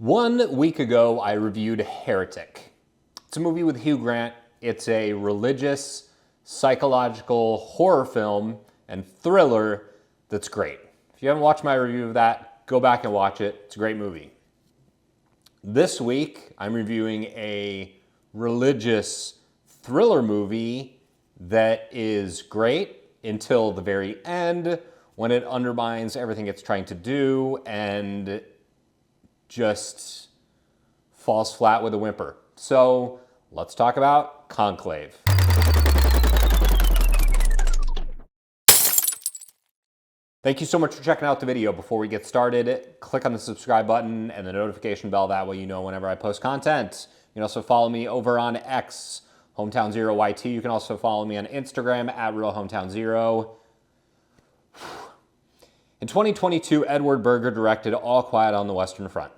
1 week ago, I reviewed Heretic. It's a movie with Hugh Grant. It's a religious, psychological horror film and thriller that's great. If you haven't watched my review of that, go back and watch it. It's a great movie. This week, I'm reviewing a religious thriller movie that is great until the very end when it undermines everything it's trying to do and just falls flat with a whimper. So let's talk about Conclave. Thank you so much for checking out the video. Before we get started, click on the subscribe button and the notification bell. That way you know whenever I post content. You can also follow me over on X, Hometown0YT. You can also follow me on Instagram at RealHometown0. In 2022, Edward Berger directed All Quiet on the Western Front,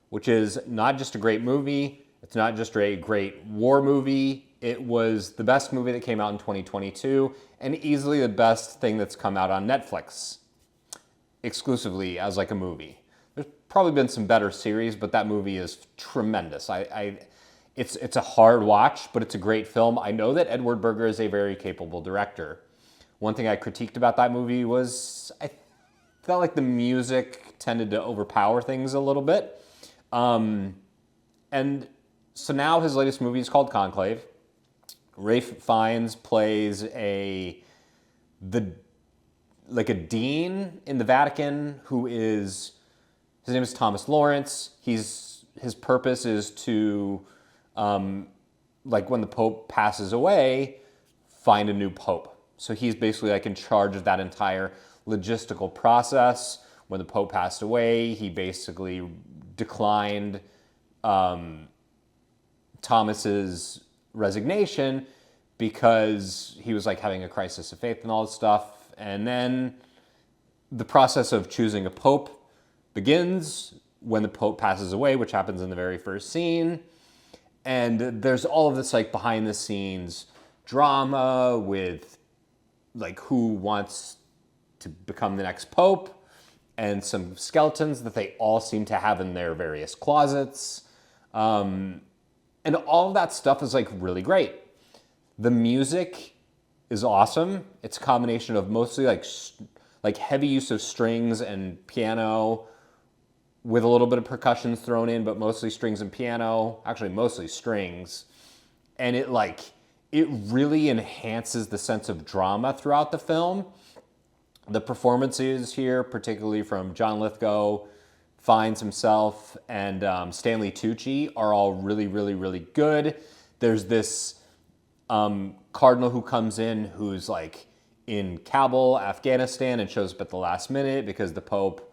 which is not just a great movie, it's not just a great war movie, it was the best movie that came out in 2022 and easily the best thing that's come out on Netflix, exclusively as like a movie. There's probably been some better series, but that movie is tremendous. It's a hard watch, but it's a great film. I know that Edward Berger is a very capable director. One thing I critiqued about that movie was I felt like the music tended to overpower things a little bit. And so now his latest movie is called Conclave. Ralph Fiennes plays a dean in the Vatican who is, his name is Thomas Lawrence. His purpose is to, like when the Pope passes away, find a new Pope. So he's basically like in charge of that entire logistical process. When the Pope passed away, he basically declined Thomas's resignation because he was like having a crisis of faith and all this stuff. And then the process of choosing a pope begins when the Pope passes away, which happens in the very first scene. And there's all of this like behind the scenes drama with like who wants to become the next pope, and some skeletons that they all seem to have in their various closets. And all of that stuff is like really great. The music is awesome. It's a combination of mostly like heavy use of strings and piano with a little bit of percussion thrown in, but mostly strings and piano, actually mostly strings. And it really enhances the sense of drama throughout the film. The performances here, particularly from John Lithgow, Fiennes himself, and Stanley Tucci, are all really, really, really good. There's this cardinal who comes in who's like in Kabul, Afghanistan, and shows up at the last minute because the Pope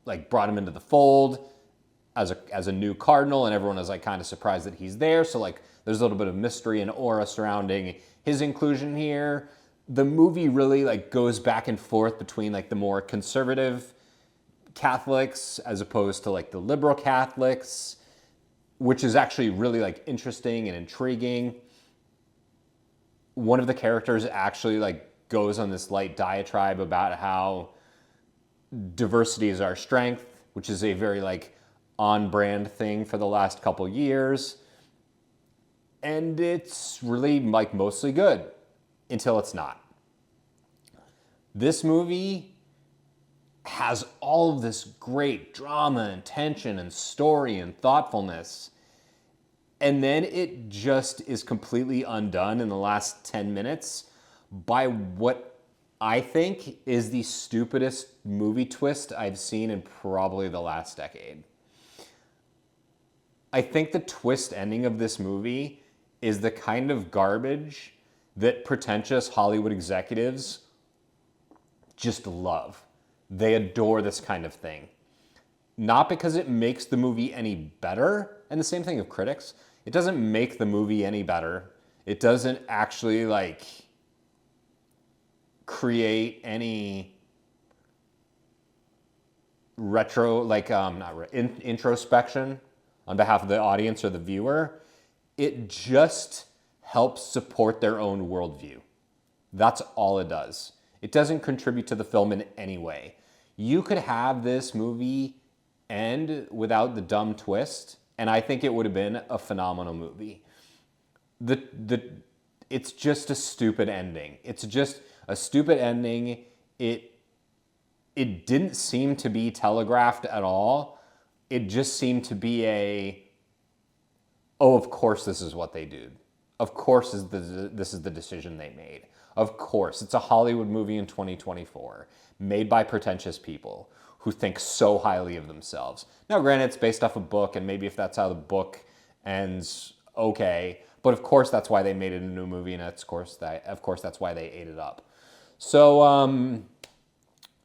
like brought him into the fold as a new cardinal, and everyone is like kind of surprised that he's there. So like there's a little bit of mystery and aura surrounding his inclusion here. The movie really like goes back and forth between like the more conservative Catholics as opposed to like the liberal Catholics, which is actually really like interesting and intriguing. One of the characters actually like goes on this light diatribe about how diversity is our strength, which is a very like on-brand thing for the last couple years. And it's really like mostly good until it's not. This movie has all of this great drama and tension and story and thoughtfulness. And then it just is completely undone in the last 10 minutes by what I think is the stupidest movie twist I've seen in probably the last decade. I think the twist ending of this movie is the kind of garbage that pretentious Hollywood executives just love. They adore this kind of thing. Not because it makes the movie any better, and the same thing of critics. It doesn't make the movie any better. It doesn't actually like create any introspection on behalf of the audience or the viewer. It just helps support their own worldview. That's all it does. It doesn't contribute to the film in any way. You could have this movie end without the dumb twist, and I think it would have been a phenomenal movie. It's just a stupid ending. It's just a stupid ending. It didn't seem to be telegraphed at all. It just seemed to be oh, of course this is what they do. Of course this is the decision they made. Of course, it's a Hollywood movie in 2024, made by pretentious people who think so highly of themselves. Now, granted, it's based off a book, and maybe if that's how the book ends, okay. But of course, that's why they made it a new movie, and of course, that's why they ate it up. So,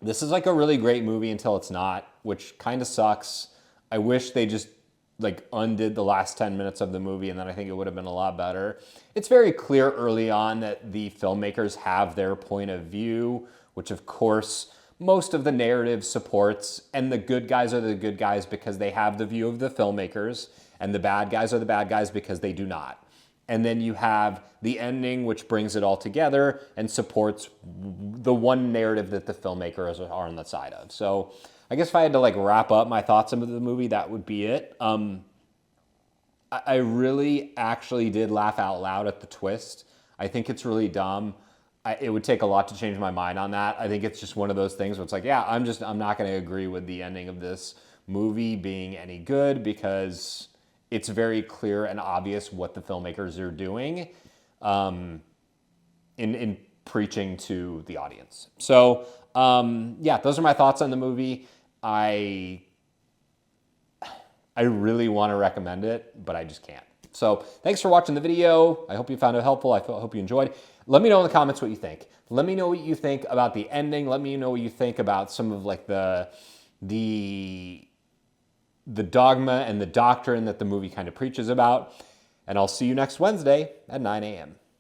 this is like a really great movie until it's not, which kind of sucks. I wish they just like undid the last 10 minutes of the movie, and then I think it would have been a lot better. It's very clear early on that the filmmakers have their point of view, which of course most of the narrative supports, and the good guys are the good guys because they have the view of the filmmakers, and the bad guys are the bad guys because they do not. And then you have the ending, which brings it all together and supports the one narrative that the filmmakers are on the side of. So I guess if I had to like wrap up my thoughts into the movie, that would be it. I really actually did laugh out loud at the twist. I think it's really dumb. It would take a lot to change my mind on that. I think it's just one of those things where it's like, yeah, I'm not going to agree with the ending of this movie being any good because it's very clear and obvious what the filmmakers are doing in preaching to the audience. So yeah, those are my thoughts on the movie. I really want to recommend it, but I just can't. So thanks for watching the video. I hope you found it helpful. I hope you enjoyed. Let me know in the comments what you think. Let me know what you think about the ending. Let me know what you think about some of like the dogma and the doctrine that the movie kind of preaches about. And I'll see you next Wednesday at 9 a.m.